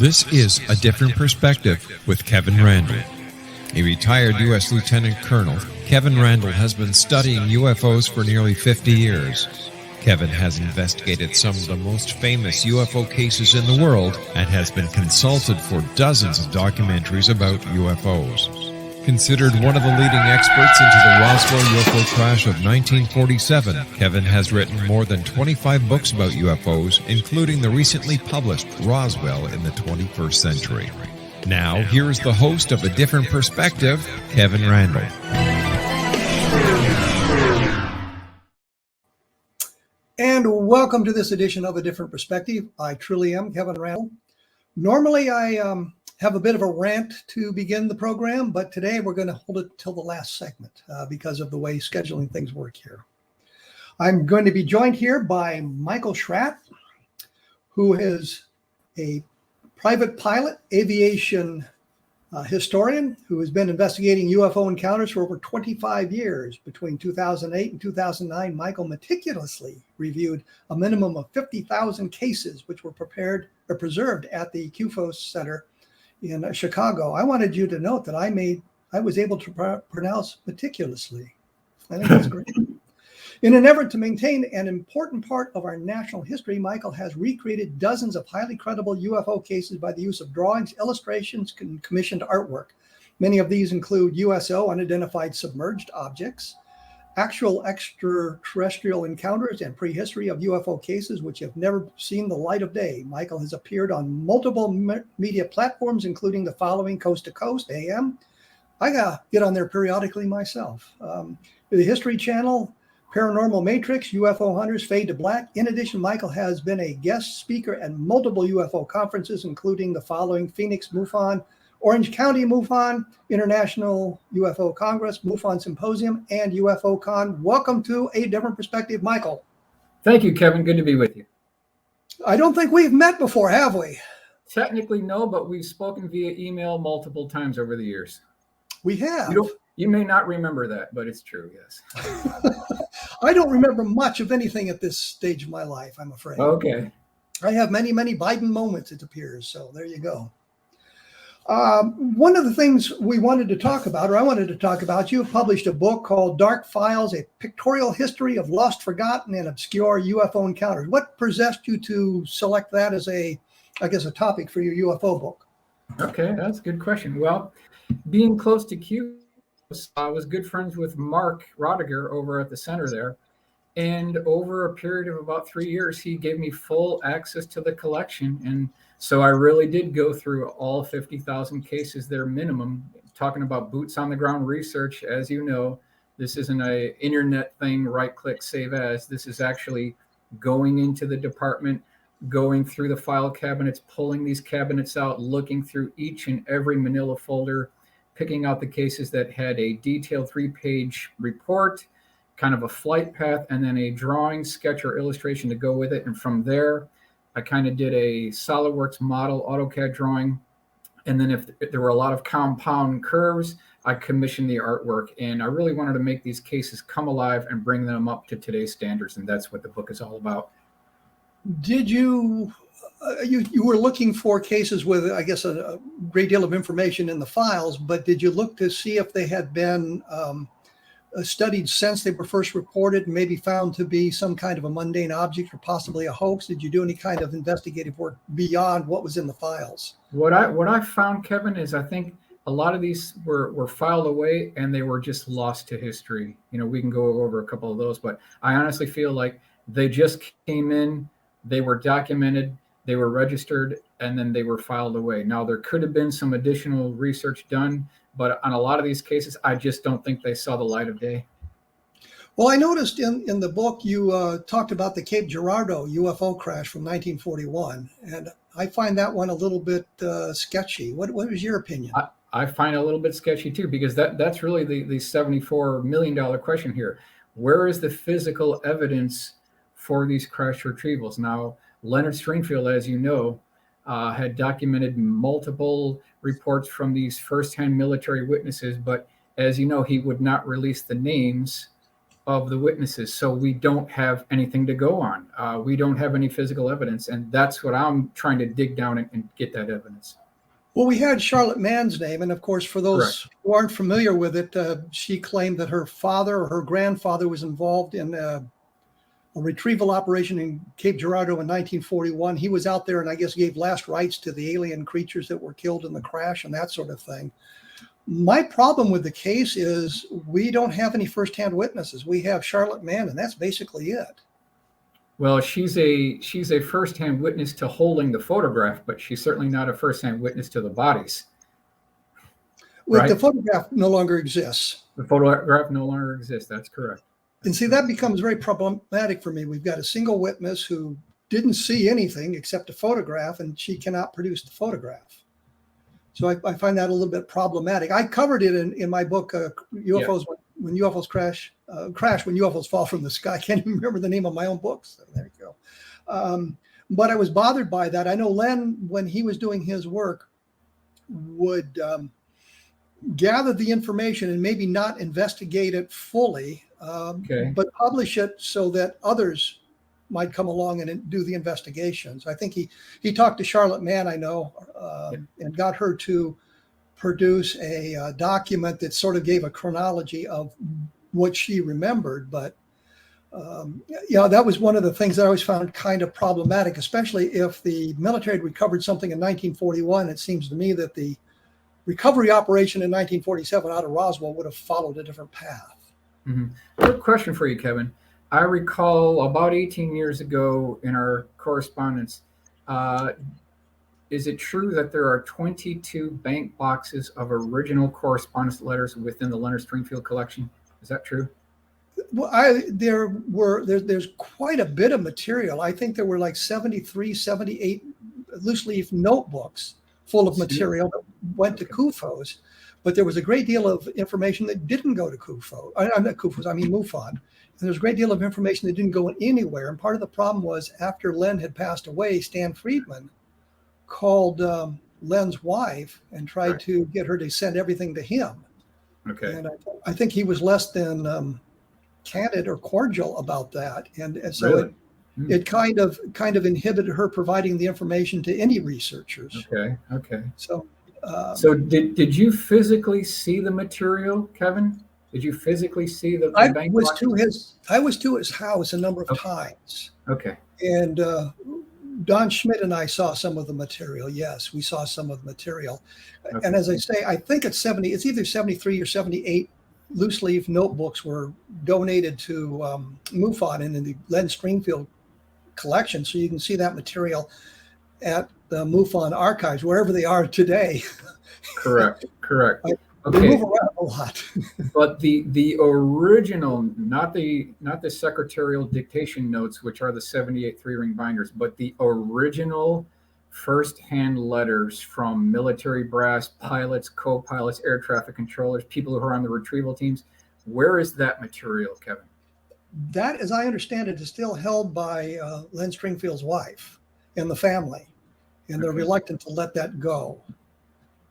This is A Different Perspective with Kevin Randle. A retired U.S. Lieutenant Colonel, Kevin Randle has been studying UFOs for nearly 50 years. Kevin has investigated some of the most famous UFO cases in the world and has been consulted for dozens of documentaries about UFOs. Considered one of the leading experts into the Roswell UFO crash of 1947, Kevin has written more than 25 books about UFOs, including the recently published Roswell in the 21st Century. Now, here is the host of A Different Perspective, Kevin Randle. And welcome to this edition of A Different Perspective. I truly am Kevin Randle. Normally, I have a bit of a rant to begin the program, but today we're going to hold it till the last segment because of the way scheduling things work here. I'm going to be joined here by Michael Schratt, who is a private pilot, aviation historian who has been investigating UFO encounters for over 25 years. Between 2008 and 2009, Michael meticulously reviewed a minimum of 50,000 cases, which were preserved at the CUFOS Center in Chicago. I wanted you to note that I was able to pronounce meticulously. I think that's great. In an effort to maintain an important part of our national history, Michael has recreated dozens of highly credible UFO cases by the use of drawings, illustrations, and commissioned artwork. Many of these include USO, Unidentified Submerged Objects, actual extraterrestrial encounters, and prehistory of UFO cases which have never seen the light of day. Michael has appeared on multiple media platforms, including the following: Coast to Coast, AM. I get on there periodically myself. The History Channel, Paranormal Matrix, UFO Hunters, Fade to Black. In addition, Michael has been a guest speaker at multiple UFO conferences, including the following: Phoenix MUFON, Orange County MUFON, International UFO Congress, MUFON Symposium, and UFO Con. Welcome to A Different Perspective, Michael. Thank you, Kevin. Good to be with you. I don't think we've met before, have we? Technically, no, but we've spoken via email multiple times over the years. We have. You may not remember that, but it's true, yes. I don't remember much of anything at this stage of my life, I'm afraid. Okay. I have many, many Biden moments, it appears. So there you go. One of the things we wanted to talk about, or I wanted to talk about, you have published a book called Dark Files, A Pictorial History of Lost, Forgotten, and Obscure UFO Encounters. What possessed you to select that as a topic for your UFO book? Okay, that's a good question. Well, being close to CUFOS, I was good friends with Mark Rodiger over at the center there. And over a period of about 3 years, he gave me full access to the collection. And so I really did go through all 50,000 cases there minimum. Talking about boots on the ground research, as you know, this isn't an internet thing, right click, save as. This is actually going into the department, going through the file cabinets, pulling these cabinets out, looking through each and every manila folder, picking out the cases that had a detailed 3-page report, kind of a flight path, and then a drawing, sketch, or illustration to go with it. And from there, I kind of did a SolidWorks model AutoCAD drawing. And then if there were a lot of compound curves, I commissioned the artwork. And I really wanted to make these cases come alive and bring them up to today's standards. And that's what the book is all about. Did you were looking for cases with, I guess, a great deal of information in the files, but did you look to see if they had been studied since they were first reported and maybe found to be some kind of a mundane object or possibly a hoax? Did you do any kind of investigative work beyond what was in the files? What I found, Kevin, is I think a lot of these were filed away and they were just lost to history. You know, we can go over a couple of those, but I honestly feel like they just came in, they were documented, they were registered, and then they were filed away. Now, there could have been some additional research done, but on a lot of these cases, I just don't think they saw the light of day. Well, I noticed in the book you talked about the Cape Girardeau UFO crash from 1941, and I find that one a little bit sketchy. What was your opinion? I find it a little bit sketchy too, because that's really the $74 million question here. Where is the physical evidence for these crash retrievals? Now, Leonard Stringfield, as you know, had documented multiple reports from these firsthand military witnesses, but as you know, he would not release the names of the witnesses, so we don't have anything to go on. We don't have any physical evidence, and that's what I'm trying to dig down and get that evidence. Well, we had Charlotte Mann's name, and of course, for those who aren't familiar with it, she claimed that her father or her grandfather was involved in a retrieval operation in Cape Girardeau in 1941. He was out there and I guess gave last rites to the alien creatures that were killed in the crash and that sort of thing. My problem with the case is we don't have any firsthand witnesses. We have Charlotte Mann, and that's basically it. Well, she's a firsthand witness to holding the photograph, but she's certainly not a firsthand witness to the bodies. Well, the photograph no longer exists. The photograph no longer exists. That's correct. And see, that becomes very problematic for me. We've got a single witness who didn't see anything except a photograph, and she cannot produce the photograph. So I find that a little bit problematic. I covered it in my book, UFOs when UFOs crash when UFOs fall from the sky. I can't even remember the name of my own book. So there you go. But I was bothered by that. I know Len, when he was doing his work, would gather the information and maybe not investigate it fully, but publish it so that others might come along and do the investigations. I think he talked to Charlotte Mann, I know, and got her to produce a document that sort of gave a chronology of what she remembered. But that was one of the things that I always found kind of problematic, especially if the military had recovered something in 1941. It seems to me that the recovery operation in 1947 out of Roswell would have followed a different path. Mm-hmm. Quick question for you, Kevin. I recall about 18 years ago in our correspondence, is it true that there are 22 bank boxes of original correspondence letters within the Leonard Stringfield collection? Is that true? Well, there's quite a bit of material. I think there were like 73, 78 loose leaf notebooks full of material that went to CUFOS, but there was a great deal of information that didn't go to CUFOS. I'm not CUFOS, I mean MUFON. And there's a great deal of information that didn't go anywhere. And part of the problem was after Len had passed away, Stan Friedman called Len's wife and tried to get her to send everything to him. Okay. And I think he was less than candid or cordial about that. And so really? it kind of inhibited her providing the information to any researchers. Okay. So did you physically see the material, Kevin? Did you physically see the bank boxes? I was to his house a number of times. Okay. And Don Schmidt and I saw some of the material. Yes, we saw some of the material. Okay. And as I say, I think it's either 73 or 78 loose leaf notebooks were donated to MUFON and in the Len Stringfield collection. So you can see that material at the MUFON archives, wherever they are today. Correct. They move around a lot. But the original, not the secretarial dictation notes, which are the 78 3-ring binders, but the original first-hand letters from military brass, pilots, co-pilots, air traffic controllers, people who are on the retrieval teams. Where is that material, Kevin? That, as I understand it, is still held by Len Stringfield's wife and the family, and they're reluctant to let that go.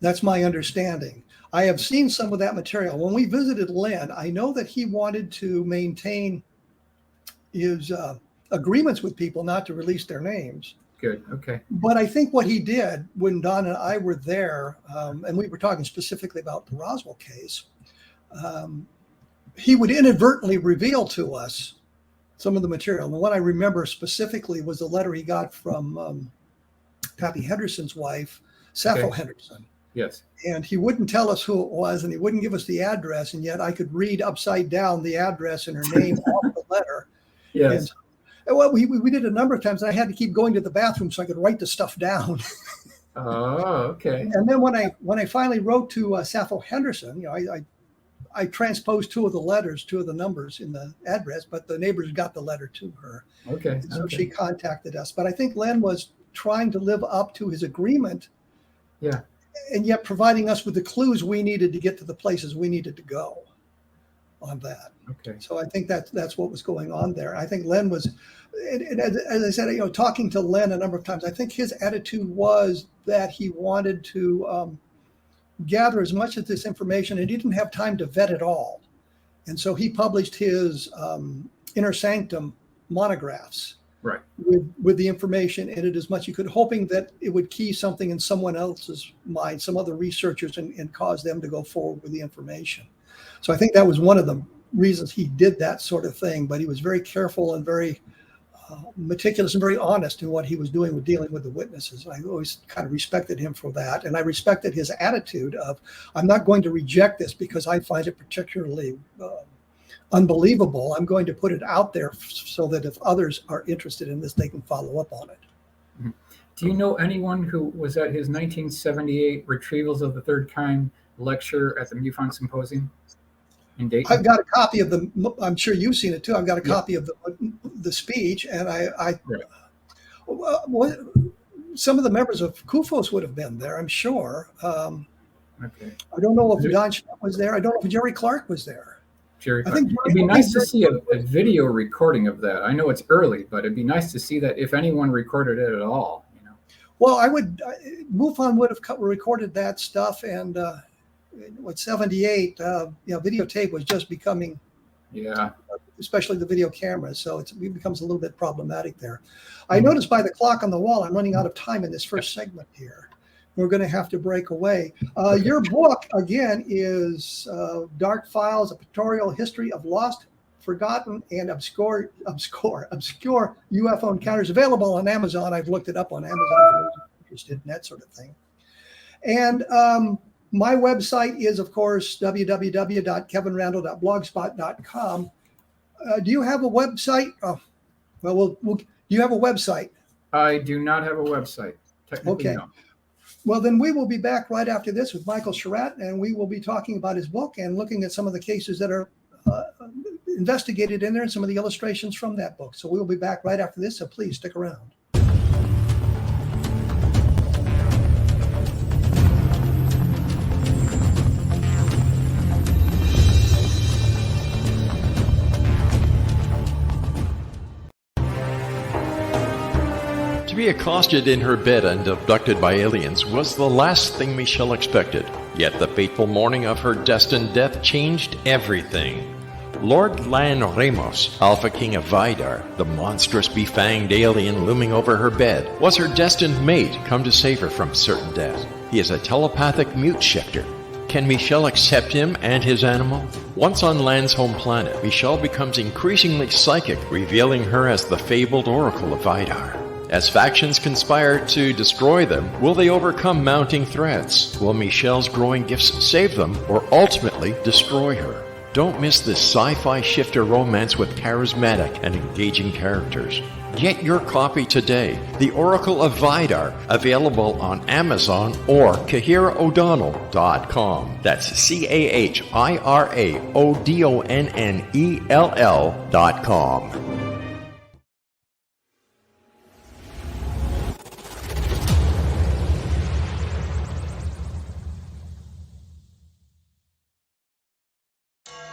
That's my understanding. I have seen some of that material. When we visited Len, I know that he wanted to maintain his agreements with people not to release their names. Good. Okay. But I think what he did when Don and I were there, and we were talking specifically about the Roswell case, he would inadvertently reveal to us some of the material. And the one I remember specifically was the letter he got from Pappy Henderson's wife, Sappho Henderson. Yes. And he wouldn't tell us who it was, and he wouldn't give us the address, and yet I could read upside down the address and her name off the letter. Yes. And, well, we did a number of times. I had to keep going to the bathroom so I could write the stuff down. Oh, okay. And then when I finally wrote to Sappho Henderson, I transposed two of the numbers in the address, but the neighbors got the letter to her. Okay. And so she contacted us. But I think Len was trying to live up to his agreement. Yeah. And yet providing us with the clues we needed to get to the places we needed to go on that. Okay. So I think that's what was going on there. I think Len was, as I said, talking to Len a number of times, I think his attitude was that he wanted to gather as much of this information, and he didn't have time to vet it all. And so he published his Inner Sanctum monographs Right. with the information in it as much as you could, hoping that it would key something in someone else's mind, some other researchers, and cause them to go forward with the information. So I think that was one of the reasons he did that sort of thing. But he was very careful and very meticulous and very honest in what he was doing with dealing with the witnesses. I always kind of respected him for that. And I respected his attitude of, I'm not going to reject this because I find it particularly unbelievable. I'm going to put it out there so that if others are interested in this, they can follow up on it. Do you know anyone who was at his 1978 Retrievals of the Third Kind lecture at the MUFON Symposium in Dayton? I've got a copy of I'm sure you've seen it too. I've got a copy of the speech, and some of the members of CUFOS would have been there, I'm sure. Okay. I don't know if Don Schmidt was there. I don't know if Jerry Clark was there. Jerry Clark. It'd be nice to see a video recording of that. I know it's early, but it'd be nice to see that if anyone recorded it at all. You know. Well, MUFON would have recorded that stuff, and 78, videotape was just becoming, especially the video cameras. So it becomes a little bit problematic there. I noticed by the clock on the wall, I'm running out of time in this first segment here. We're going to have to break away. Your book, again, is Dark Files, A Pictorial History of Lost, Forgotten, and Obscure UFO Encounters, available on Amazon. I've looked it up on Amazon for those interested in that sort of thing. And my website is, of course, www.kevinrandle.blogspot.com. Do you have a website? Do you have a website? I do not have a website. Technically, okay. No. Well, then we will be back right after this with Michael Schratt, and we will be talking about his book and looking at some of the cases that are investigated in there and some of the illustrations from that book. So we will be back right after this, so please stick around. To be accosted in her bed and abducted by aliens was the last thing Michelle expected. Yet the fateful morning of her destined death changed everything. Lord Lan Ramos, Alpha King of Vidar, the monstrous befanged alien looming over her bed, was her destined mate come to save her from certain death. He is a telepathic mute shifter. Can Michelle accept him and his animal? Once on Lan's home planet, Michelle becomes increasingly psychic, revealing her as the fabled Oracle of Vidar. As factions conspire to destroy them, will they overcome mounting threats? Will Michelle's growing gifts save them, or ultimately destroy her? Don't miss this sci-fi shifter romance with charismatic and engaging characters. Get your copy today, The Oracle of Vidar, available on Amazon or CahiraO'Donnell.com. That's CahiraO'Donnell.com.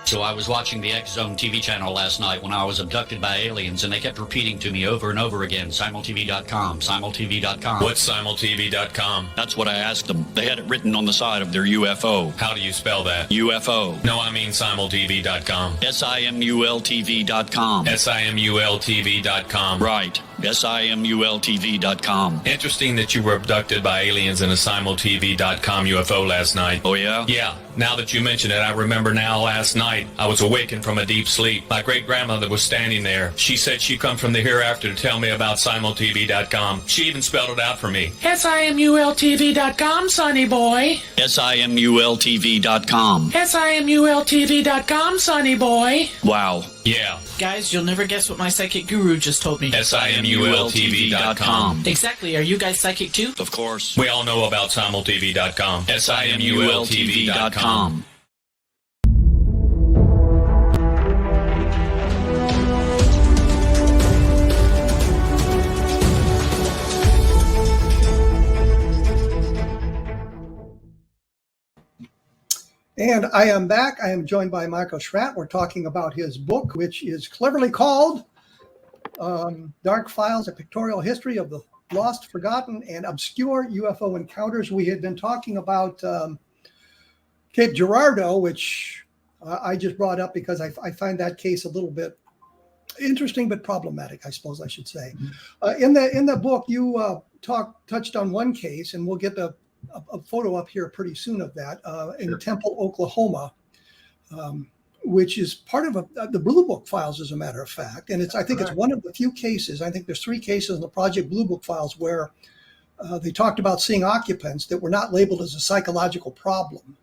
So I was watching the X Zone TV channel last night when I was abducted by aliens, and they kept repeating to me over and over again, simultv.com, simultv.com. What's simultv.com? That's what I asked them. They had it written on the side of their UFO. How do you spell that? UFO. No, I mean simultv.com. simultv.com. simultv.com. Right. simultv.com. Interesting that you were abducted by aliens in a simultv.com UFO last night. Oh, yeah? Yeah. Now that you mention it, I remember now last night I was awakened from a deep sleep. My great-grandmother was standing there. She said she'd come from the hereafter to tell me about simultv.com. She even spelled it out for me. simultv.com, sonny boy. simultv.com. simultv.com, sonny boy. Wow. Yeah. Guys, you'll never guess what my psychic guru just told me. simultv.com. Exactly. Are you guys psychic too? Of course. We all know about simultv.com. simultv.com. And I am back. I am joined by Michael Schratt. We're talking about his book, which is cleverly called Dark Files, A Pictorial History of the Lost, Forgotten, and Obscure UFO Encounters. We had been talking about Cape Girardeau, which I just brought up because I find that case a little bit interesting but problematic, I suppose I should say. In the book, you touched on one case, and we'll get a photo up here pretty soon of that in Temple, Oklahoma, which is part of the Blue Book files, as a matter of fact. And I think it's one of the few cases. I think there's 3 cases in the Project Blue Book files where they talked about seeing occupants that were not labeled as a psychological problem.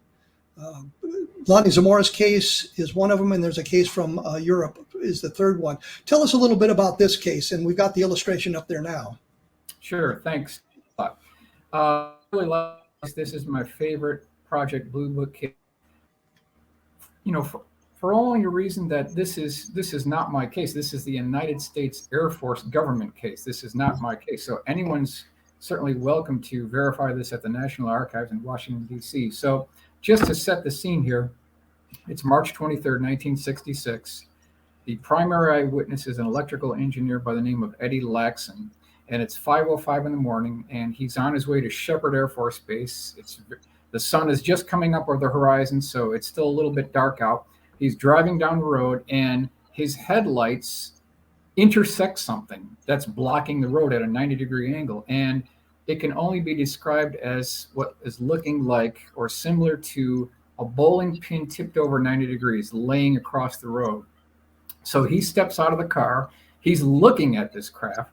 Lonnie Zamora's case is one of them, and there's a case from Europe is the third one. Tell us a little bit about this case, and we've got the illustration up there now. Sure, thanks. Really like this is my favorite Project Blue Book case. You know, for only a reason that this is not my case. This is the United States Air Force government case. This is not my case. So anyone's certainly welcome to verify this at the National Archives in Washington, D.C. So just to set the scene here, it's March 23rd, 1966. The primary eyewitness is an electrical engineer by the name of Eddie Laxon, and it's 5:05 in the morning, and he's on his way to Shepherd Air Force Base. The sun is just coming up over the horizon, so it's still a little bit dark out. He's driving down the road, and his headlights intersect something that's blocking the road at a 90-degree angle, and it can only be described as what is looking like or similar to a bowling pin tipped over 90 degrees laying across the road. So he steps out of the car. He's looking at this craft,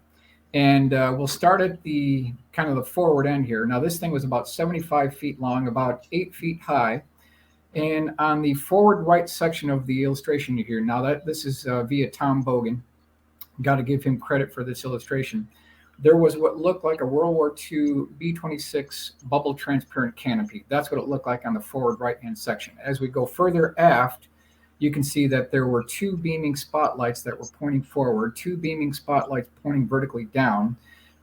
and we'll start at the kind of the forward end here. Now, this thing was about 75 feet long, about 8 feet high. And on the forward right section of the illustration you hear, now this is via Tom Bogan. Got to give him credit for this illustration. There was what looked like a World War II B-26 bubble transparent canopy. That's what it looked like on the forward right-hand section. As we go further aft, you can see that there were 2 beaming spotlights that were pointing forward, 2 beaming spotlights pointing vertically down.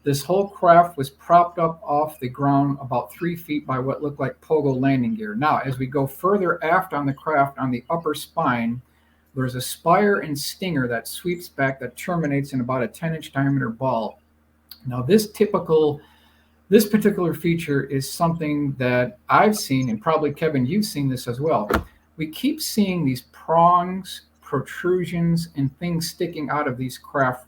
This whole craft was propped up off the ground about 3 feet by what looked like pogo landing gear. Now, as we go further aft on the craft, on the upper spine, there's a spire and stinger that sweeps back that terminates in about a 10-inch diameter ball. Now, this particular feature is something that I've seen, and probably, Kevin, you've seen this as well. We keep seeing these prongs, protrusions, and things sticking out of these craft.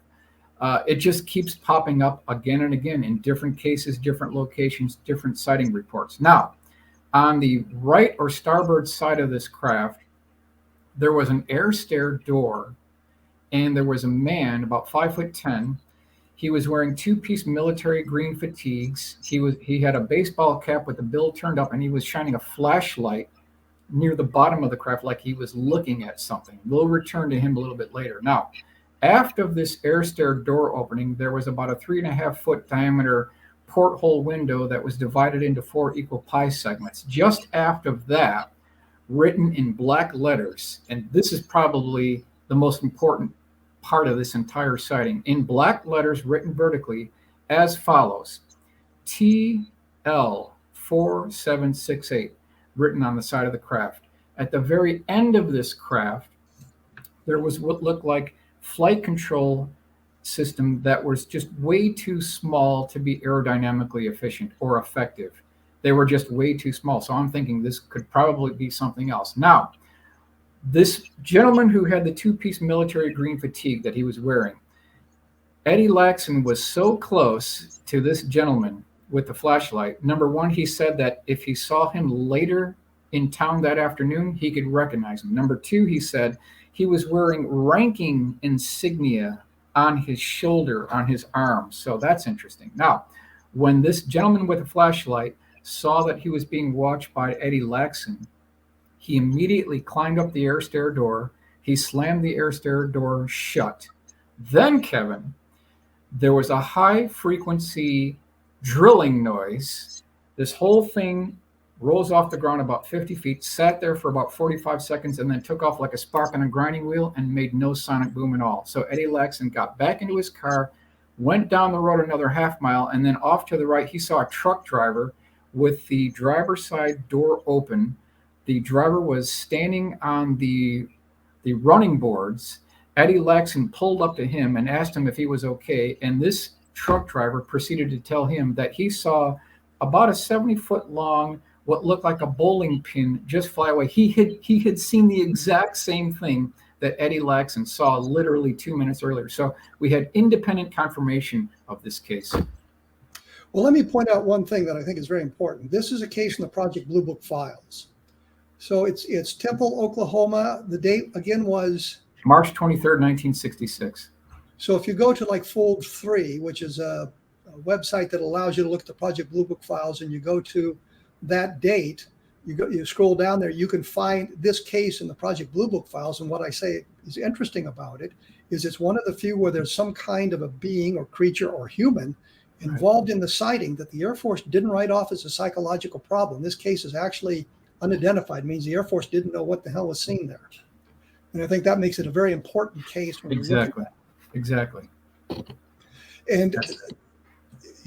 It just keeps popping up again and again in different cases, different locations, different sighting reports. Now, on the right or starboard side of this craft, there was an air stair door, and there was a man about 5'10". He was wearing 2-piece military green fatigues. He had a baseball cap with the bill turned up, and he was shining a flashlight near the bottom of the craft like he was looking at something. We'll return to him a little bit later. Now, aft of this air stair door opening, there was about a 3.5-foot diameter porthole window that was divided into 4 equal pie segments. Just aft of that, written in black letters, and this is probably the most important part of this entire sighting, in black letters written vertically as follows: TL4768, written on the side of the craft. At the very end of this craft, there was what looked like flight control system that was just way too small to be aerodynamically efficient or effective. They were just way too small. So I'm thinking this could probably be something else. Now, this gentleman who had the 2-piece military green fatigue that he was wearing, Eddie Laxon was so close to this gentleman with the flashlight. Number one, he said that if he saw him later in town that afternoon, he could recognize him. Number two, he said he was wearing ranking insignia on his shoulder, on his arm. So that's interesting. Now, when this gentleman with a flashlight saw that he was being watched by Eddie Laxon, he immediately climbed up the air stair door. He slammed the air stair door shut. Then, Kevin, there was a high frequency drilling noise. This whole thing rose off the ground about 50 feet, sat there for about 45 seconds, and then took off like a spark on a grinding wheel and made no sonic boom at all. So Eddie Laxon got back into his car, went down the road another half mile, and then off to the right, he saw a truck driver with the driver's side door open. The driver was standing on the running boards. Eddie Laxon pulled up to him and asked him if he was okay. And this truck driver proceeded to tell him that he saw about a 70-foot long what looked like a bowling pin just fly away. He had seen the exact same thing that Eddie Laxon saw literally 2 minutes earlier. So we had independent confirmation of this case. Well, let me point out one thing that I think is very important. This is a case in the Project Blue Book files. So it's Temple, Oklahoma. The date again was March 23rd, 1966. So if you go to like Fold 3, which is a website that allows you to look at the Project Blue Book files, and you go to that date, you scroll down there, you can find this case in the Project Blue Book files. And what I say is interesting about it is it's one of the few where there's some kind of a being or creature or human involved in the sighting that the Air Force didn't write off as a psychological problem. This case is actually unidentified, means the Air Force didn't know what the hell was seen there. And I think that makes it a very important case. When Exactly. And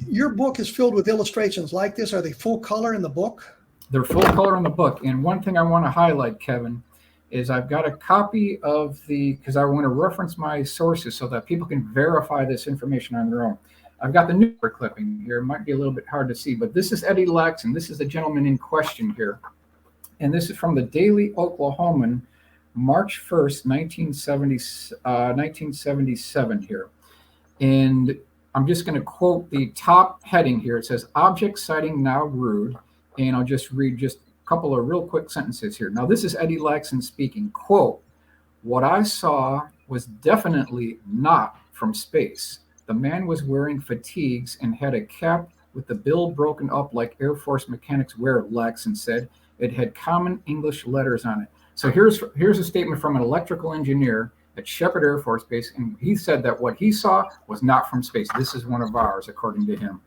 your book is filled with illustrations like this. Are they full color in the book? They're full color in the book. And one thing I want to highlight, Kevin, is I've got a copy of because I want to reference my sources so that people can verify this information on their own. I've got the newspaper clipping here. It might be a little bit hard to see, but this is Eddie Laxon. This is the gentleman in question here. And this is from the Daily Oklahoman, March 1st, 1977 here. And I'm just going to quote the top heading here. It says, "Object sighting now rude." And I'll just read just a couple of real quick sentences here. Now, this is Eddie Laxon speaking. Quote, "What I saw was definitely not from space. The man was wearing fatigues and had a cap with the bill broken up like Air Force mechanics wear," Laxon said. "It had common English letters on it." So here's a statement from an electrical engineer at Shepherd Air Force Base, and he said that what he saw was not from space. This is one of ours, according to him.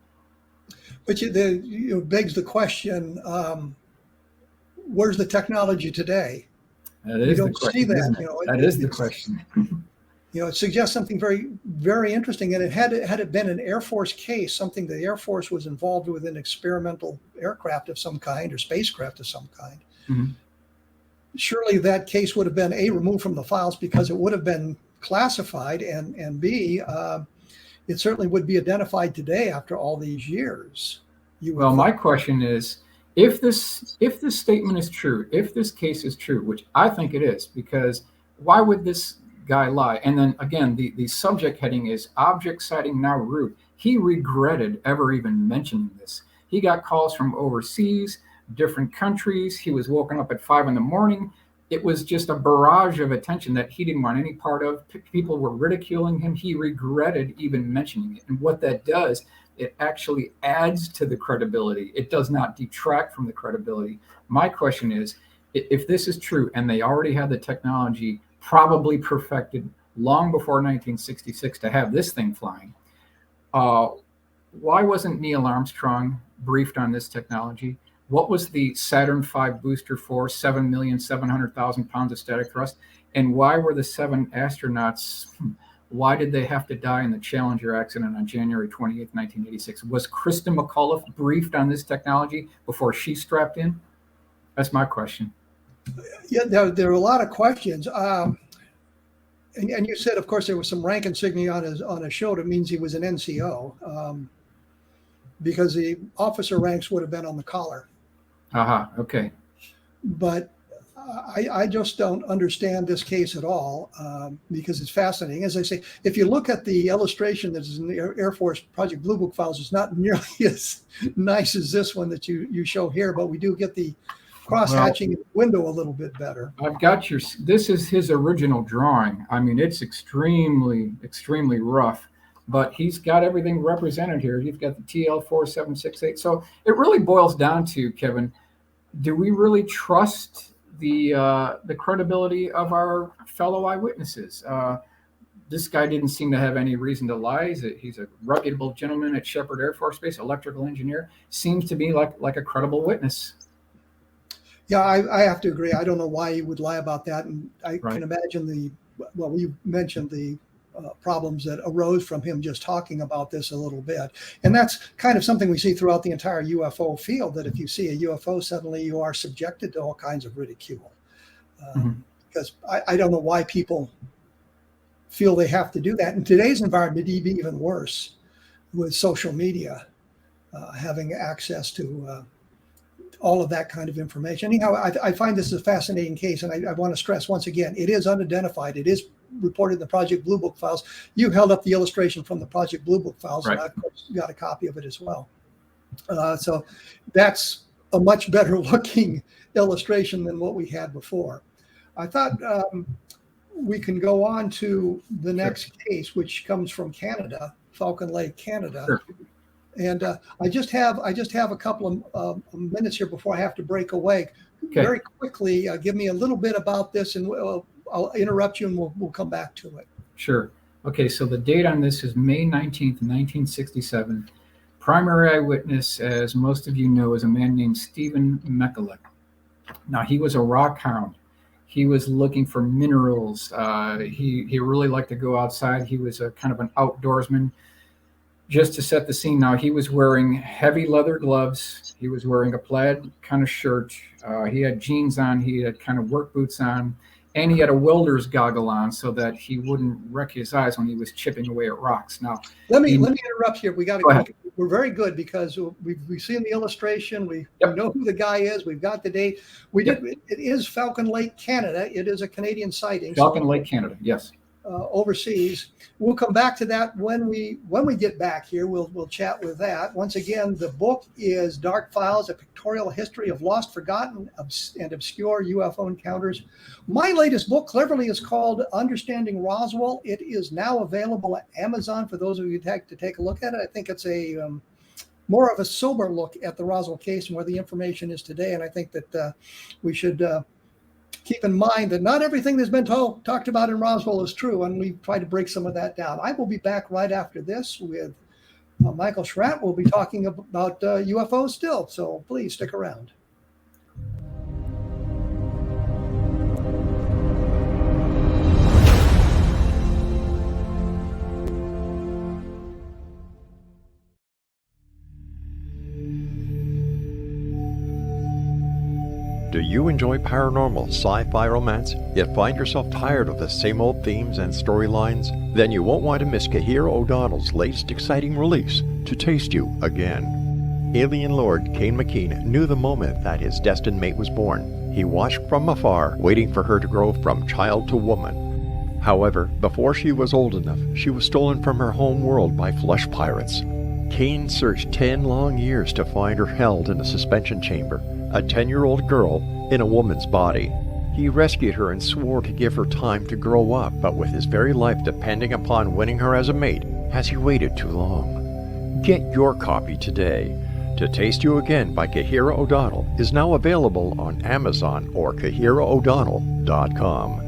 But it begs the question, where's the technology today? That is the question. See that. That is the question. It suggests something very, very interesting. And had it been an Air Force case, something the Air Force was involved with, an experimental aircraft of some kind or spacecraft of some kind, surely that case would have been removed from the files because it would have been classified, and B, it certainly would be identified today after all these years. Well, my question is, if this statement is true, if this case is true, which I think it is, because why would this guy lie? And then again, the subject heading is "Object sighting now rude." He regretted ever even mentioning this. He got calls from overseas, different countries. He was woken up at 5 a.m. It was just a barrage of attention that he didn't want any part of. People were ridiculing him. He regretted even mentioning it. And what that does, it actually adds to the credibility. It does not detract from the credibility. My question is, if this is true and they already had the technology probably perfected long before 1966 to have this thing flying, why wasn't Neil Armstrong briefed on this technology? What was the Saturn V booster for? 7,700,000 pounds of static thrust. And why were the 7 astronauts, why did they have to die in the Challenger accident on January 28th, 1986? Was Krista McAuliffe briefed on this technology before she strapped in? That's my question. Yeah, there are a lot of questions. And you said, of course, there was some rank insignia on his shoulder. It means he was an NCO, because the officer ranks would have been on the collar. Okay. But I just don't understand this case at all, because it's fascinating. As I say, if you look at the illustration that is in the Air Force Project Blue Book files, it's not nearly as nice as this one that you show here, but we do get the cross-hatching window a little bit better. I've got this is his original drawing. I mean, it's extremely, extremely rough, but he's got everything represented here. You've got the TL4768. So it really boils down to, Kevin, do we really trust the credibility of our fellow eyewitnesses? This guy didn't seem to have any reason to lie. He's a reputable gentleman at Shepherd Air Force Base, electrical engineer. Seems to be like a credible witness. Yeah, I have to agree. I don't know why he would lie about that. And I can imagine you mentioned the problems that arose from him just talking about this a little bit. And that's kind of something we see throughout the entire UFO field, that if you see a UFO, suddenly you are subjected to all kinds of ridicule. Because I don't know why people feel they have to do that. In today's environment, it'd be even worse with social media, having access to all of that kind of information. Anyhow, I find this a fascinating case, and I want to stress once again, it is unidentified. It is reported in the Project Blue Book files. You held up the illustration from the Project Blue Book files, Right. and I've of course got a copy of it as well. So that's a much better looking illustration than what we had before. I thought we can go on to the next case, which comes from Canada, Falcon Lake, Canada. Sure. And I just have a couple of minutes here before I have to break away. Okay. Very quickly, give me a little bit about this, and I'll interrupt you, and we'll come back to it. Sure. Okay, so the date on this is May 19th, 1967. Primary eyewitness, as most of you know, is a man named Stephen Mekulik. Now, he was a rock hound. He was looking for minerals. He really liked to go outside. He was a kind of an outdoorsman. Just to set the scene now, he was wearing heavy leather gloves. He was wearing a plaid kind of shirt. He had jeans on. He had kind of work boots on. And he had a welder's goggle on so that he wouldn't wreck his eyes when he was chipping away at rocks. Now, let me interrupt here. Go ahead. We're very good because we've seen the illustration. We know who the guy is. We've got the date. It is Falcon Lake, Canada. It is a Canadian sighting. Falcon Lake, Canada. Yes. Overseas. We'll come back to that when we get back here. We'll chat with that. Once again, the book is Dark Files: A Pictorial History of Lost, Forgotten, and Obscure UFO Encounters. My latest book, cleverly, is called Understanding Roswell. It is now available at Amazon for those of you who like to take a look at it. I think it's a more of a sober look at the Roswell case and where the information is today. And I think that we should keep in mind that not everything that's been talked about in Roswell is true, and we try to break some of that down. I will be back right after this with Michael Schratt. We'll be talking about UFOs still, so please stick around. Do you enjoy paranormal, sci-fi romance, yet find yourself tired of the same old themes and storylines? Then you won't want to miss Kahira O'Donnell's latest exciting release, To Taste You Again. Alien Lord Kane McKean knew the moment that his destined mate was born. He watched from afar, waiting for her to grow from child to woman. However, before she was old enough, she was stolen from her home world by flesh pirates. Kane searched 10 long years to find her held in a suspension chamber, a 10-year-old girl in a woman's body. He rescued her and swore to give her time to grow up, but with his very life depending upon winning her as a mate, has he waited too long? Get your copy today. To Taste You Again by Kahira O'Donnell is now available on Amazon or KahiraO'Donnell.com.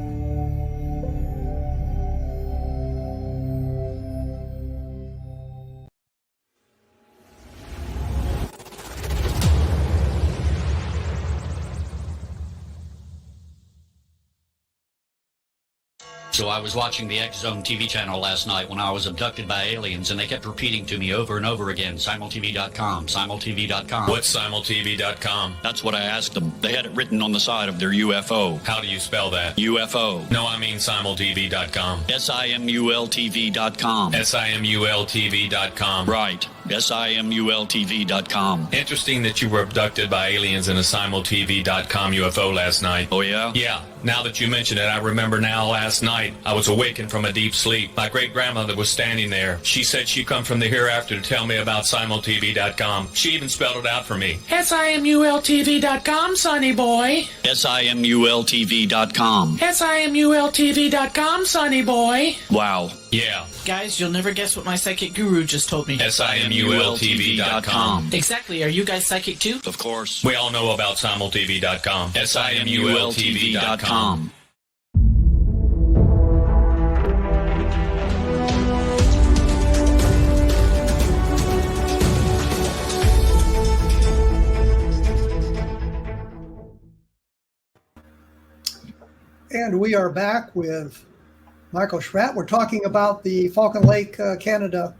So I was watching the X Zone TV channel last night when I was abducted by aliens, and they kept repeating to me over and over again, simultv.com, simultv.com. What's simultv.com? That's what I asked them. They had it written on the side of their UFO. How do you spell that? UFO. No, I mean simultv.com. simultv.com. simultv.com. Right. simultv.com. Interesting that you were abducted by aliens in a simultv.com UFO last night. Oh, yeah? Yeah. Now that you mention it, I remember now last night I was awakened from a deep sleep. My great-grandmother was standing there. She said she'd come from the hereafter to tell me about simultv.com. She even spelled it out for me. simultv.com, sonny boy. simultv.com. simultv.com, sonny boy. Wow. Yeah. Guys, you'll never guess what my psychic guru just told me. simultv.com. Exactly. Are you guys psychic too? Of course. We all know about simultv.com. simultv.com. And we are back with Michael Schratt. We're talking about the Falcon Lake, Canada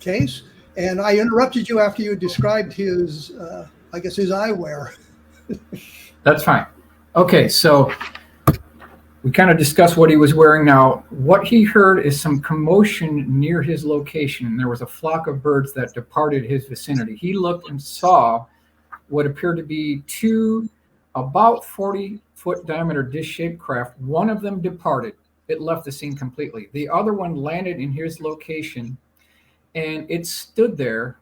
case. And I interrupted you after you described his, his eyewear. That's fine. Okay, so we kind of discussed what he was wearing. Now, what he heard is some commotion near his location. There was a flock of birds that departed his vicinity. He looked and saw what appeared to be two about 40-foot diameter dish-shaped craft. One of them departed. It left the scene completely. The other one landed in his location, and it stood there,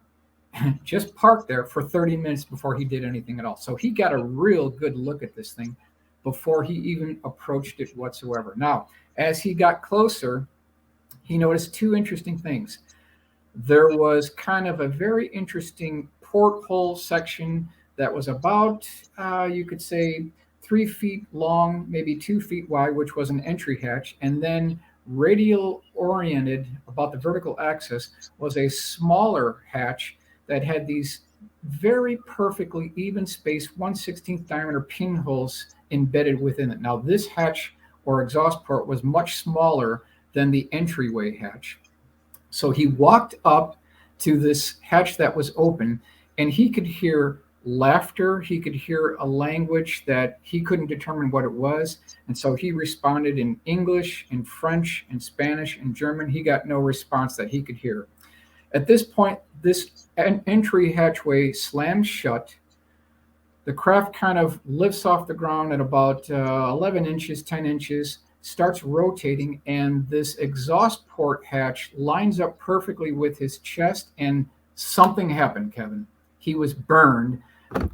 just parked there for 30 minutes before he did anything at all. So he got a real good look at this thing before he even approached it whatsoever. Now, as he got closer, he noticed two interesting things. There was kind of a very interesting porthole section that was about, you could say, 3 feet long, maybe 2 feet wide, which was an entry hatch. And then radial oriented about the vertical axis was a smaller hatch that had these very perfectly even spaced 1/16 diameter pinholes embedded within it. Now, this hatch or exhaust port was much smaller than the entryway hatch. So he walked up to this hatch that was open, and he could hear laughter. He could hear a language that he couldn't determine what it was. And so he responded in English, in French, in Spanish, in German. He got no response that he could hear. At this point, this entry hatchway slams shut. The craft kind of lifts off the ground at about 11 inches, 10 inches, starts rotating, and this exhaust port hatch lines up perfectly with his chest, and something happened, Kevin. He was burned.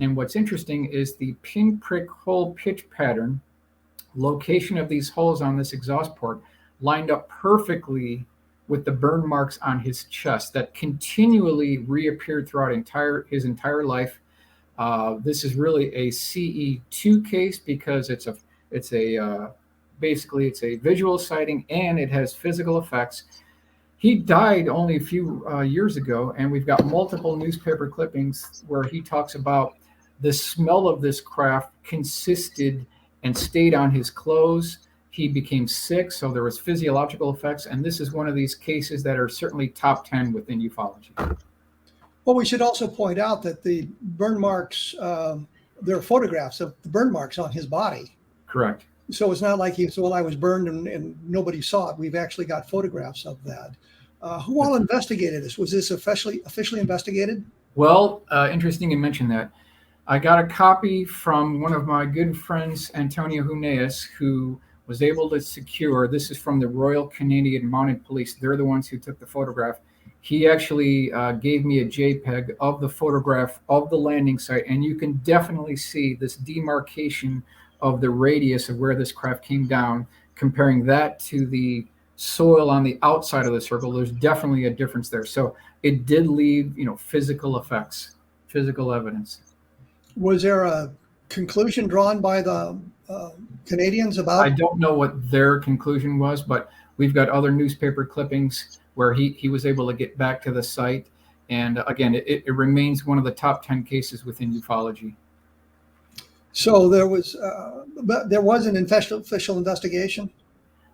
And what's interesting is the pinprick hole pitch pattern, location of these holes on this exhaust port lined up perfectly with the burn marks on his chest that continually reappeared throughout his entire life. This is really a CE2 case because it's basically a visual sighting and it has physical effects. He died only a few years ago, and we've got multiple newspaper clippings where he talks about the smell of this craft consisted and stayed on his clothes. He became sick, so there was physiological effects, and this is one of these cases that are certainly top 10 within ufology. Well, we should also point out that the burn marks, there are photographs of the burn marks on his body. Correct. So it's not like he said, well, I was burned and nobody saw it. We've actually got photographs of that. Who all investigated this? Was this officially investigated? Well, interesting you mentioned that. I got a copy from one of my good friends, Antonio Huneas, who was able to secure, this is from the Royal Canadian Mounted Police. They're the ones who took the photograph. He actually gave me a JPEG of the photograph of the landing site, and you can definitely see this demarcation of the radius of where this craft came down, comparing that to the soil on the outside of the circle. There's definitely a difference there. So it did leave, physical effects, physical evidence. Was there a conclusion drawn by the Canadians about? I don't know what their conclusion was, but we've got other newspaper clippings where he was able to get back to the site. And again, it remains one of the top 10 cases within ufology. So there was an official investigation?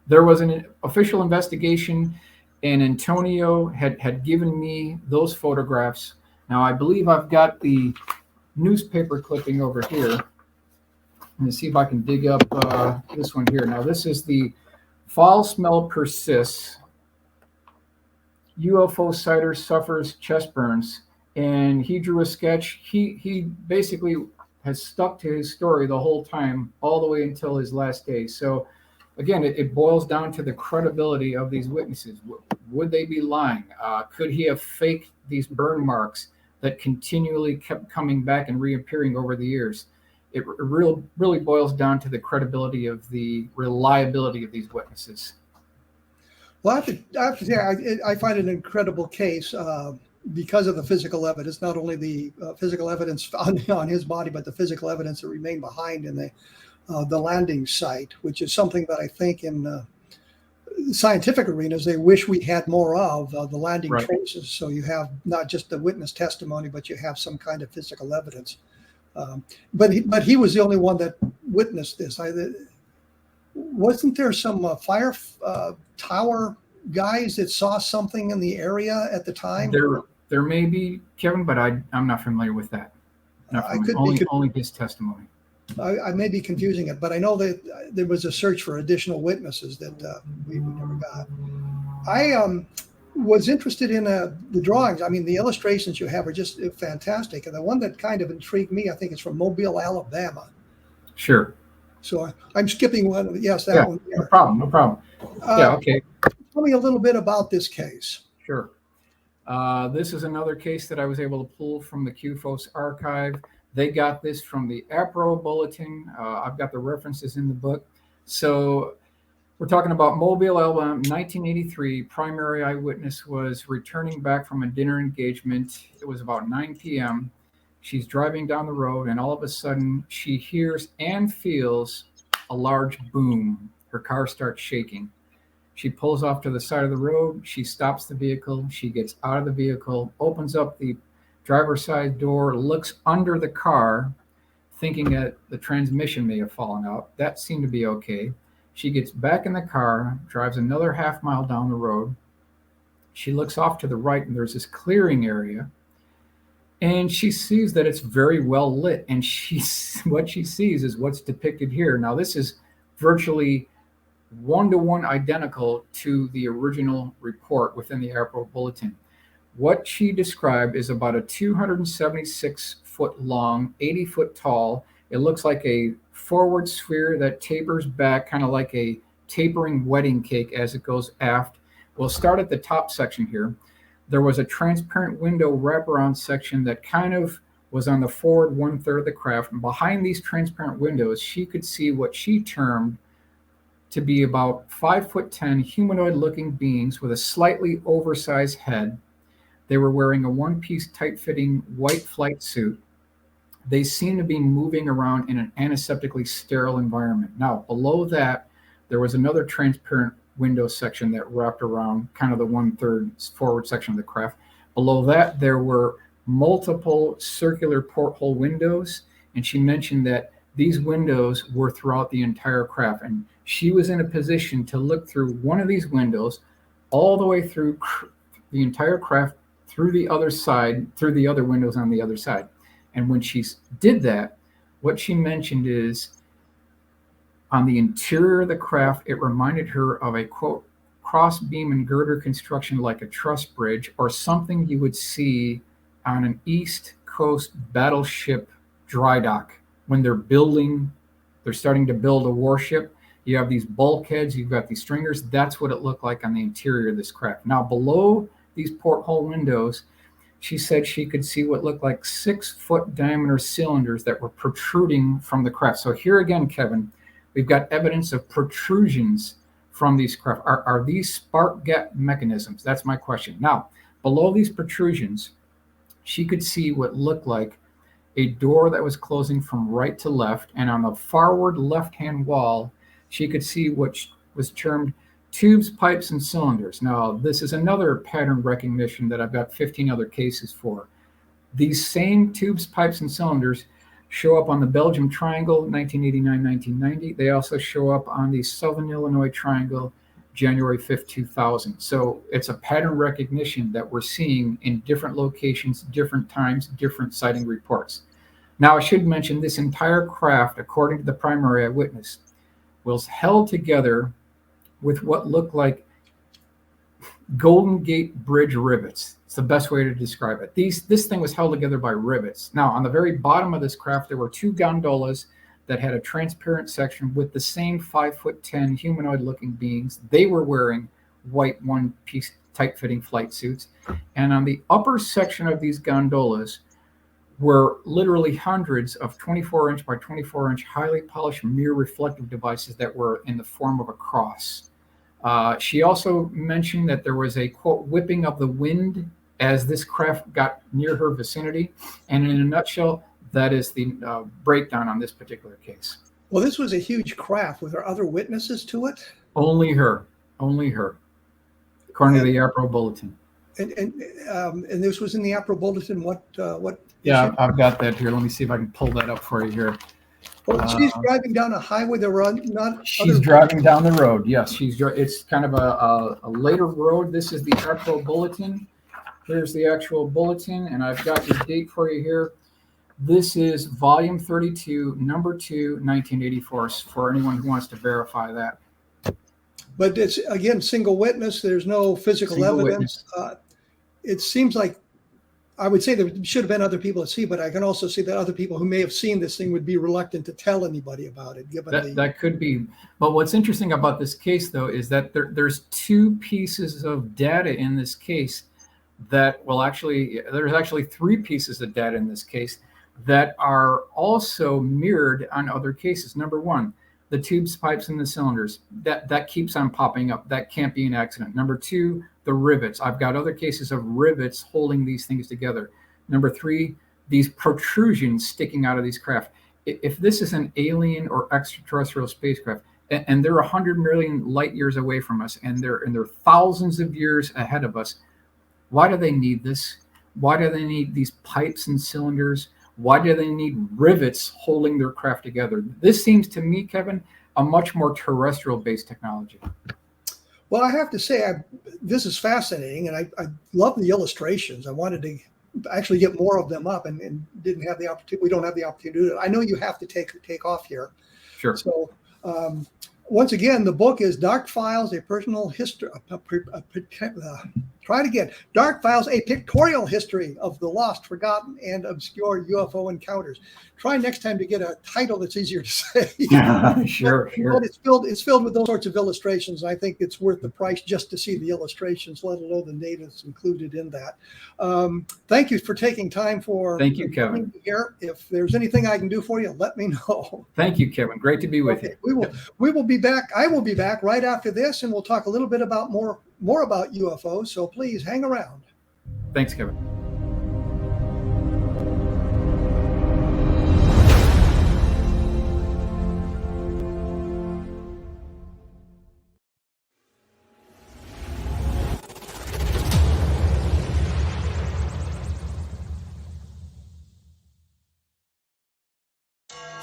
There was an official investigation, and Antonio had given me those photographs. Now, I believe I've got the newspaper clipping over here. Let me see if I can dig up this one here. Now, this is the foul smell persists. UFO sighter suffers chest burns. And he drew a sketch. He basically has stuck to his story the whole time, all the way until his last day. So, again, it boils down to the credibility of these witnesses. Would they be lying? Could he have faked these burn marks that continually kept coming back and reappearing over the years? It really boils down to the credibility of the reliability of these witnesses. Well, I have to say, I find it an incredible case because of the physical evidence, not only the physical evidence on his body, but the physical evidence that remained behind in the landing site, which is something that I think in scientific arenas they wish we had more of, the landing Right. traces. So you have not just the witness testimony, but you have some kind of physical evidence. But he was the only one that witnessed this. Wasn't there some fire tower guys that saw something in the area at the time? There may be, Kevin, but I'm not familiar with that. Only his testimony. I may be confusing it, but I know that there was a search for additional witnesses that we never got. was interested in the drawings. I mean, the illustrations you have are just fantastic. And the one that kind of intrigued me, I think it's from Mobile, Alabama. Sure. So I'm skipping one. Yes, that Yeah, one. no problem. No problem. Yeah. Okay. Tell me a little bit about this case. Sure. This is another case that I was able to pull from the CUFOS archive. They got this from the APRO bulletin. I've got the references in the book. So we're talking about Mobile, Alabama, 1983. Primary eyewitness was returning back from a dinner engagement. It was about 9 p.m. She's driving down the road, and all of a sudden she hears and feels a large boom. Her car starts shaking. She pulls off to the side of the road. She stops the vehicle. She gets out of the vehicle, opens up the driver's side door, looks under the car, thinking that the transmission may have fallen out. That seemed to be okay. She gets back in the car, drives another half mile down the road. She looks off to the right, and there's this clearing area. And she sees that it's very well lit. And what she sees is what's depicted here. Now, this is virtually one-to-one identical to the original report within the APRO bulletin. What she described is about a 276-foot long, 80-foot tall. It looks like a forward sphere that tapers back, kind of like a tapering wedding cake as it goes aft. We'll start at the top section here. There was a transparent window wraparound section that kind of was on the forward one-third of the craft. And behind these transparent windows, she could see what she termed to be about 5'10" humanoid-looking beings with a slightly oversized head. They were wearing a one-piece tight-fitting white flight suit. They seemed to be moving around in an antiseptically sterile environment. Now, below that, there was another transparent window section that wrapped around kind of the one-third forward section of the craft. Below that, there were multiple circular porthole windows, and she mentioned that these windows were throughout the entire craft, and she was in a position to look through one of these windows all the way through the entire craft, through the other side, through the other windows on the other side. And when she did that, what she mentioned is on the interior of the craft, it reminded her of a, quote, cross beam and girder construction like a truss bridge, or something you would see on an East Coast battleship dry dock when they're starting to build a warship. You have these bulkheads, you've got these stringers. That's what it looked like on the interior of this craft. Now, below these porthole windows, she said she could see what looked like 6-foot diameter cylinders that were protruding from the craft. So here again, Kevin, we've got evidence of protrusions from these craft. Are these spark gap mechanisms? That's my question. Now, below these protrusions, she could see what looked like a door that was closing from right to left, and on the forward left-hand wall, she could see what was termed tubes, pipes, and cylinders. Now, this is another pattern recognition that I've got 15 other cases for. These same tubes, pipes, and cylinders show up on the Belgium Triangle, 1989-1990. They also show up on the Southern Illinois Triangle, January 5th, 2000. So it's a pattern recognition that we're seeing in different locations, different times, different sighting reports. Now, I should mention this entire craft, according to the primary eyewitness, was held together with what looked like Golden Gate Bridge rivets. It's the best way to describe it. This thing was held together by rivets. Now, on the very bottom of this craft, there were 2 gondolas that had a transparent section with the same 5'10" humanoid-looking beings. They were wearing white one-piece tight-fitting flight suits. And on the upper section of these gondolas were literally hundreds of 24-inch by 24-inch highly polished mirror reflective devices that were in the form of a cross. She also mentioned that there was a, quote, whipping of the wind as this craft got near her vicinity. And in a nutshell, that is the breakdown on this particular case. Well, this was a huge craft. Were there other witnesses to it? Only her, according to the APRO bulletin. And this was in the APRO bulletin. What? Yeah, I've got that here. Let me see if I can pull that up for you here. Well, she's driving down a highway. There were not. She's driving down the road. Yes, it's kind of a later road. This is the APRO bulletin. Here's the actual bulletin, and I've got the date for you here. This is volume 32, number 2, 1984, for anyone who wants to verify that. But it's, again, single witness. There's no physical Single evidence. It seems like, I would say there should have been other people to see, but I can also see that other people who may have seen this thing would be reluctant to tell anybody about it. Given that could be. But what's interesting about this case, though, is that there's two pieces of data in this case that, well, actually, there's actually three pieces of data in this case that are also mirrored on other cases. Number one, the tubes, pipes, and the cylinders. That keeps on popping up. That can't be an accident. Number two, the rivets. I've got other cases of rivets holding these things together. Number three, these protrusions sticking out of these craft. If this is an alien or extraterrestrial spacecraft, and they're 100 million light years away from us, and they're thousands of years ahead of us, why do they need this? Why do they need these pipes and cylinders? Why do they need rivets holding their craft together? This seems to me, Kevin, a much more terrestrial-based technology. Well, I have to say, this is fascinating, and I love the illustrations. I wanted to actually get more of them up, and didn't have the opportunity. We don't have the opportunity to do it. I know you have to take off here. Sure. So, once again, the book is Dark Files, a personal history. Try it again. Dark Files, a pictorial history of the lost, forgotten, and obscure UFO encounters. Try next time to get a title that's easier to say. Sure. But it's filled with those sorts of illustrations. I think it's worth the price just to see the illustrations, let alone the data that's included in that. Thank you for taking time for. Thank you, Kevin. Here, if there's anything I can do for you, let me know. Thank you, Kevin. Great to be with you. We will be back. I will be back right after this, and we'll talk a little bit about more about UFOs. So please hang around. Thanks, Kevin.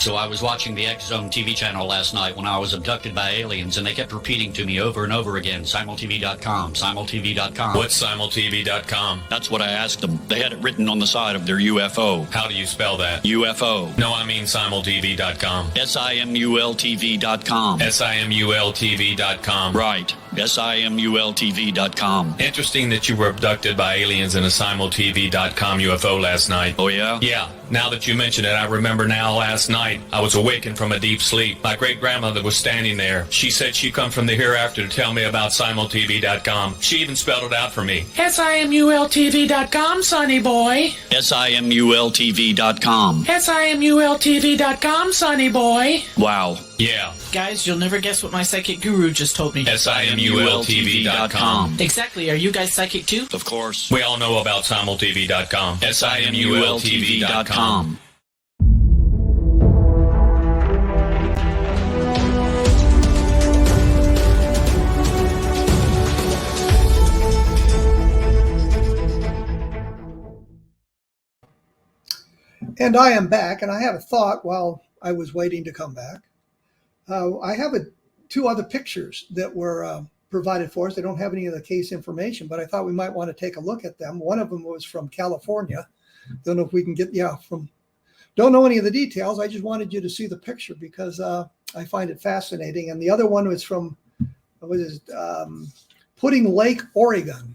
So I was watching the X Zone TV channel last night when I was abducted by aliens, and they kept repeating to me over and over again, simultv.com, simultv.com. What's simultv.com? That's what I asked them. They had it written on the side of their UFO. How do you spell that? UFO. No, I mean simultv.com. simultv.com. simultv.com. Right. simultv.com. Interesting that you were abducted by aliens in a simultv.com UFO last night. Oh, yeah? Yeah. Now that you mention it, I remember now last night I was awakened from a deep sleep. My great-grandmother was standing there. She said she'd come from the hereafter to tell me about simultv.com. She even spelled it out for me. simultv.com, sonny boy. simultv.com. simultv.com, sonny boy. Wow. Yeah. Guys, you'll never guess what my psychic guru just told me. simultv.com. Exactly. Are you guys psychic too? Of course. We all know about simultv.com. simultv.com. And I am back, and I had a thought while I was waiting to come back. I have two other pictures that were provided for us. They don't have any of the case information, but I thought we might want to take a look at them. One of them was from California. Don't know if we can get, don't know any of the details. I just wanted you to see the picture because I find it fascinating. And the other one was from, Pudding Lake, Oregon.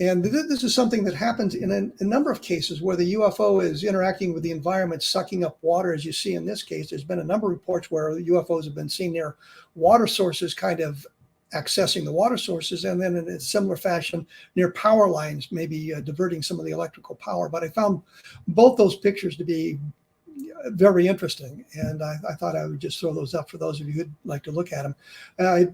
And this is something that happens in a number of cases where the UFO is interacting with the environment, sucking up water, as you see in this case. There's been a number of reports where UFOs have been seen near water sources, kind of accessing the water sources, and then in a similar fashion near power lines, maybe diverting some of the electrical power. But I found both those pictures to be very interesting, and I thought I would just throw those up for those of you who'd like to look at them.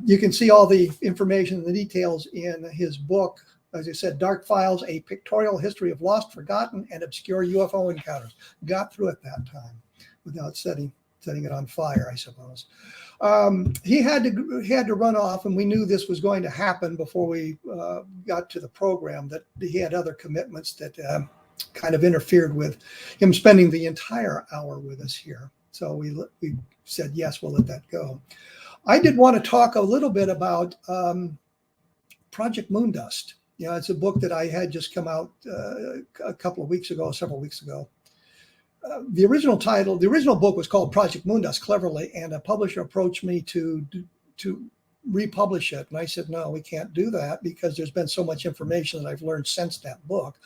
You can see all the information and the details in his book. As I said, Dark Files, a pictorial history of lost, forgotten, and obscure UFO encounters. Got through it that time without setting it on fire, I suppose. He had to run off, and we knew this was going to happen before we got to the program, that he had other commitments that kind of interfered with him spending the entire hour with us here. So we said, yes, we'll let that go. I did want to talk a little bit about Project Moondust. It's a book that I had just come out several weeks ago. The original book was called Project Moondust, cleverly, and a publisher approached me to republish it. And I said, no, we can't do that because there's been so much information that I've learned since that book.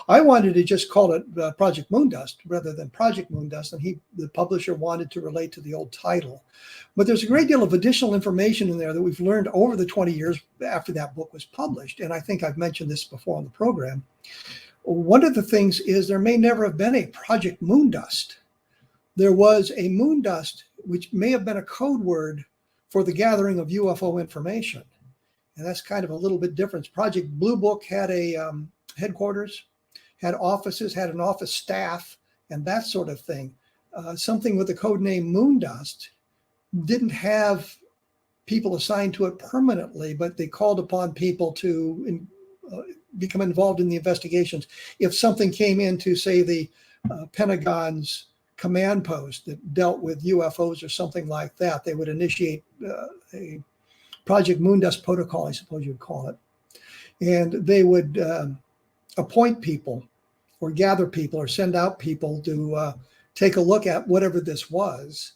I wanted to just call it Project Moondust rather than Project Moondust. And the publisher wanted to relate to the old title. But there's a great deal of additional information in there that we've learned over the 20 years after that book was published. And I think I've mentioned this before on the program. One of the things is there may never have been a Project Moondust. There was a Moondust, which may have been a code word for the gathering of UFO information. And that's kind of a little bit different. Project Blue Book had a headquarters, had offices, had an office staff, and that sort of thing. Something with the code name Moondust didn't have people assigned to it permanently, but they called upon people to become involved in the investigations. If something came into, say, the Pentagon's command post that dealt with UFOs or something like that, they would initiate a Project Moondust protocol, I suppose you'd call it. And they would appoint people or gather people or send out people to take a look at whatever this was.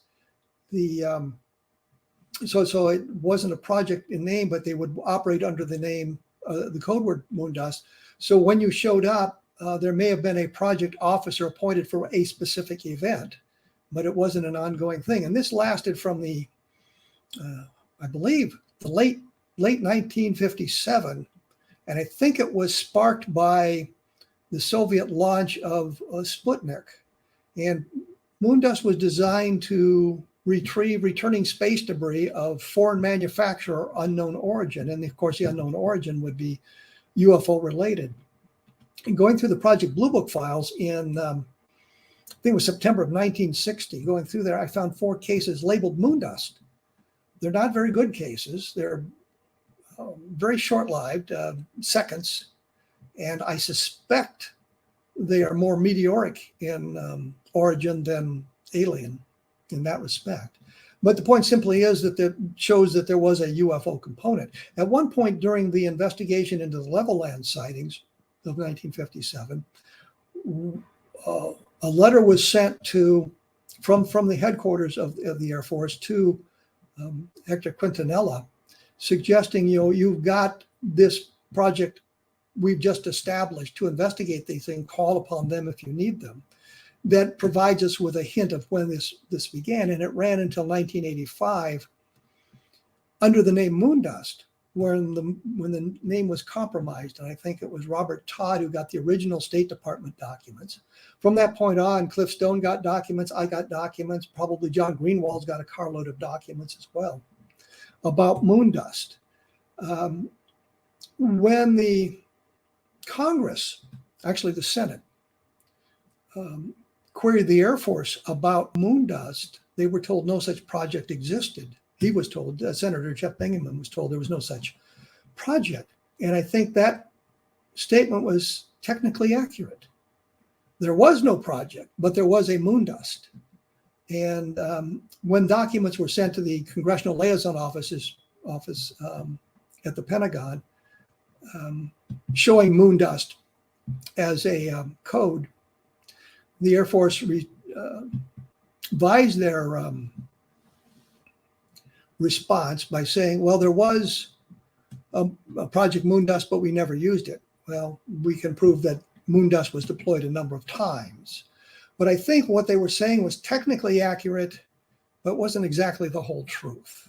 So it wasn't a project in name, but they would operate under the name, the code word Moondust. So when you showed up, there may have been a project officer appointed for a specific event, but it wasn't an ongoing thing. And this lasted from the, I believe, the late 1957. And I think it was sparked by the Soviet launch of Sputnik. And Moondust was designed to retrieve returning space debris of foreign manufacture or unknown origin. And of course, the unknown origin would be UFO related. And going through the Project Blue Book files in, I think it was September of 1960, going through there, I found 4 cases labeled Moondust. They're not very good cases. They're very short-lived, seconds. And I suspect they are more meteoric in origin than alien in that respect. But the point simply is that it shows that there was a UFO component. At one point during the investigation into the Level Land sightings of 1957, a letter was sent from the headquarters of the Air Force to Hector Quintanilla, suggesting, you've got this project we've just established to investigate these things, call upon them if you need them. That provides us with a hint of when this began, and it ran until 1985 under the name Moondust, when the name was compromised. And I think it was Robert Todd who got the original State Department documents. From that point on, Cliff Stone got documents, I got documents, probably John Greenwald's got a carload of documents as well about Moondust. When the Congress, actually the Senate, queried the Air Force about Moondust, they were told no such project existed. He was told, Senator Jeff Bingaman was told there was no such project. And I think that statement was technically accurate. There was no project, but there was a Moondust. And when documents were sent to the Congressional Liaison Office at the Pentagon, showing Moondust as a code, the Air Force revised their response by saying, well, there was a Project Moondust, but we never used it. Well, we can prove that Moondust was deployed a number of times. But I think what they were saying was technically accurate, but wasn't exactly the whole truth.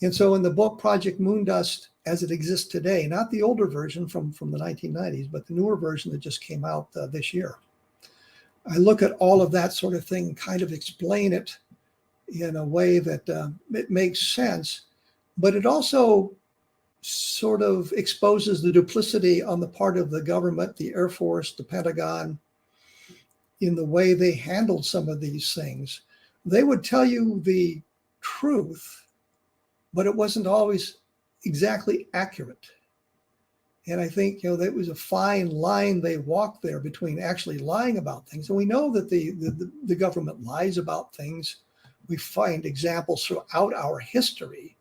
And so in the book Project Moondust, as it exists today, not the older version from the 1990s, but the newer version that just came out this year, I look at all of that sort of thing, kind of explain it in a way that it makes sense, but it also sort of exposes the duplicity on the part of the government, the Air Force, the Pentagon, in the way they handled some of these things. They would tell you the truth, but it wasn't always exactly accurate. And I think, that was a fine line they walked there between actually lying about things. And we know that the government lies about things. We find examples throughout our history,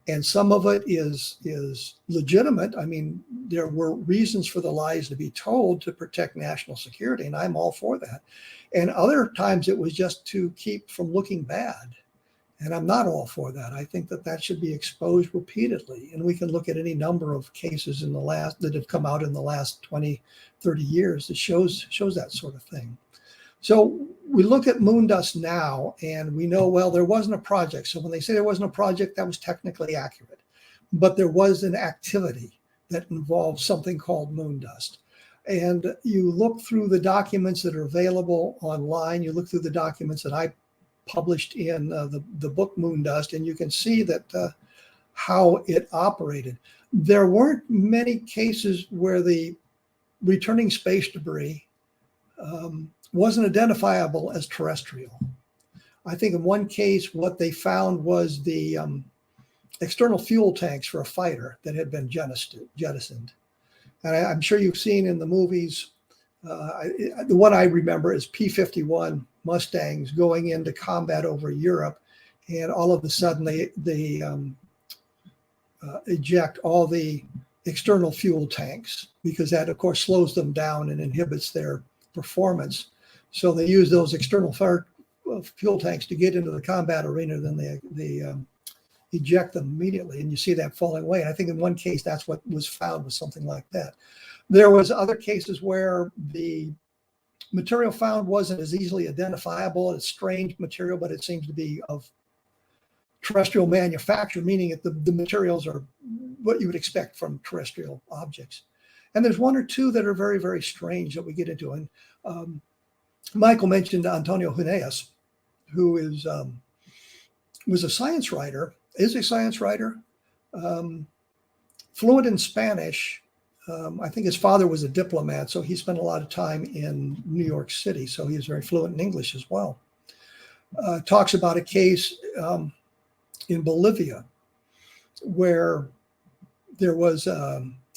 and some of it is legitimate. I mean, there were reasons for the lies to be told to protect national security, and I'm all for that. And other times it was just to keep from looking bad. And I'm not all for that. I think that that should be exposed repeatedly. And we can look at any number of cases that have come out in the last 20, 30 years that shows that sort of thing. So we look at moon dust now and we know, well, there wasn't a project. So when they say there wasn't a project, that was technically accurate. But there was an activity that involved something called moon dust. And you look through the documents that are available online, you look through the documents that I published in the book Moon Dust, and you can see that how it operated. There weren't many cases where the returning space debris wasn't identifiable as terrestrial. I think in one case, what they found was the external fuel tanks for a fighter that had been jettisoned. And I'm sure you've seen in the movies, the one I remember is P-51 Mustangs going into combat over Europe, and all of a sudden they eject all the external fuel tanks, because that, of course, slows them down and inhibits their performance. So they use those external fuel tanks to get into the combat arena, then they eject them immediately, and you see that falling away. And I think in one case, that's what was found, was something like that. There was other cases where the material found wasn't as easily identifiable. It's strange material, but it seems to be of terrestrial manufacture, meaning that the materials are what you would expect from terrestrial objects. And there's one or two that are very, very strange that we get into. And Michael mentioned Antonio Huneeus, who was a science writer, fluent in Spanish. I think his father was a diplomat, so he spent a lot of time in New York City, so he was very fluent in English as well. Talks about a case in Bolivia where there was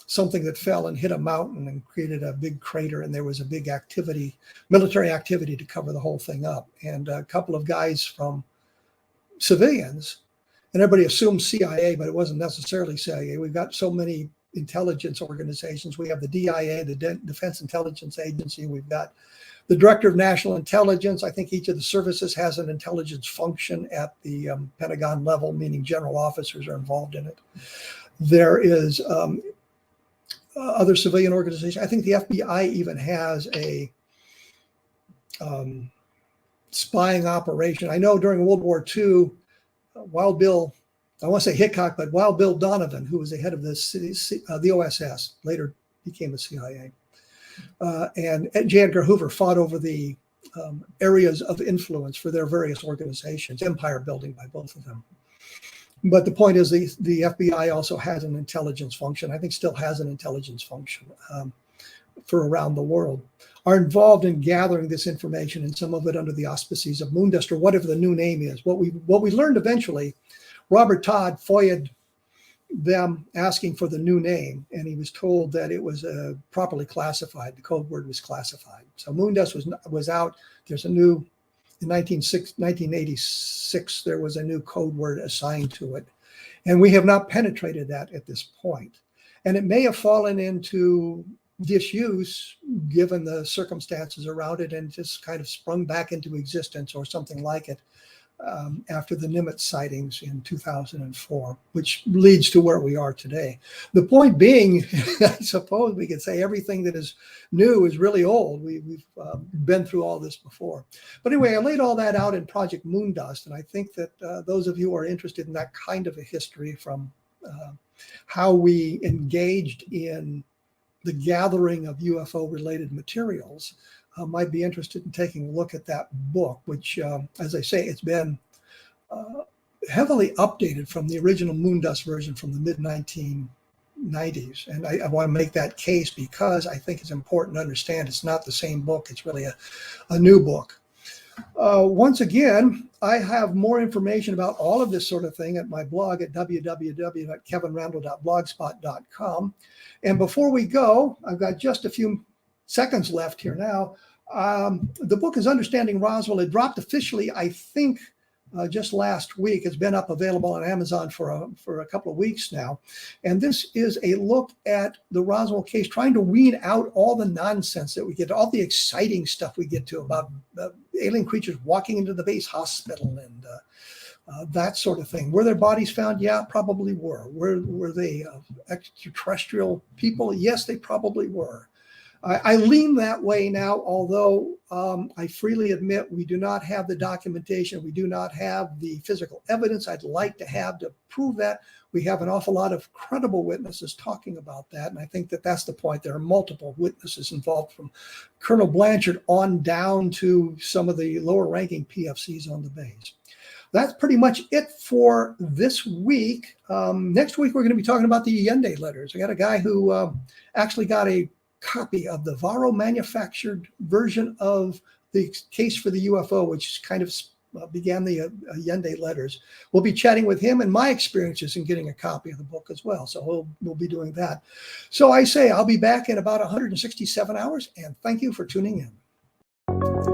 something that fell and hit a mountain and created a big crater, and there was a big activity, military activity, to cover the whole thing up. And a couple of guys from civilians, and everybody assumed CIA, but it wasn't necessarily CIA. We've got so many intelligence organizations. We have the DIA, the Defense Intelligence Agency. We've got the Director of National Intelligence. I think each of the services has an intelligence function at the Pentagon level, meaning general officers are involved in it. There is other civilian organizations. I think the FBI even has a spying operation. I know during World War II, Wild Bill, I want to say Hickok, but Wild Bill Donovan, who was the head of the OSS, later became the CIA, and J. Edgar Hoover fought over the areas of influence for their various organizations, empire building by both of them. But the point is the FBI also has an intelligence function, I think still has an intelligence function for around the world, are involved in gathering this information, and some of it under the auspices of moon dust, or whatever the new name is. What we learned eventually, Robert Todd FOIA'd them asking for the new name, and he was told that it was properly classified. The code word was classified. So moon dust was out. There's a new, in 1986, there was a new code word assigned to it. And we have not penetrated that at this point. And it may have fallen into disuse given the circumstances around it, and just kind of sprung back into existence or something like it after the Nimitz sightings in 2004, which leads to where we are today. The point being, I suppose we could say everything that is new is really old. We've been through all this before. But anyway, I laid all that out in Project Moondust, and I think that those of you who are interested in that kind of a history, from how we engaged in the gathering of UFO-related materials, might be interested in taking a look at that book, which, as I say, it's been heavily updated from the original Moondust version from the mid-1990s. And I want to make that case because I think it's important to understand it's not the same book. It's really a new book. Once again, I have more information about all of this sort of thing at my blog at www.kevinrandle.blogspot.com. And before we go, I've got just a few seconds left here now. The book is Understanding Roswell. It dropped officially, I think, just last week. It's been up available on Amazon for a couple of weeks now. And this is a look at the Roswell case, trying to weed out all the nonsense that we get, all the exciting stuff we get to about alien creatures walking into the base hospital and that sort of thing. Were their bodies found? Yeah, probably were. Were they extraterrestrial people? Yes, they probably were. I lean that way now, although I freely admit we do not have the documentation. We do not have the physical evidence I'd like to have to prove that. We have an awful lot of credible witnesses talking about that. And I think that that's the point. There are multiple witnesses involved, from Colonel Blanchard on down to some of the lower ranking PFCs on the base. That's pretty much it for this week. Next week, we're going to be talking about the Allende letters. I got a guy who actually got a copy of the Varro manufactured version of the case for the UFO, which kind of began the Allende letters. We'll be chatting with him and my experiences in getting a copy of the book as well. So we'll be doing that. So I say I'll be back in about 167 hours, and thank you for tuning in.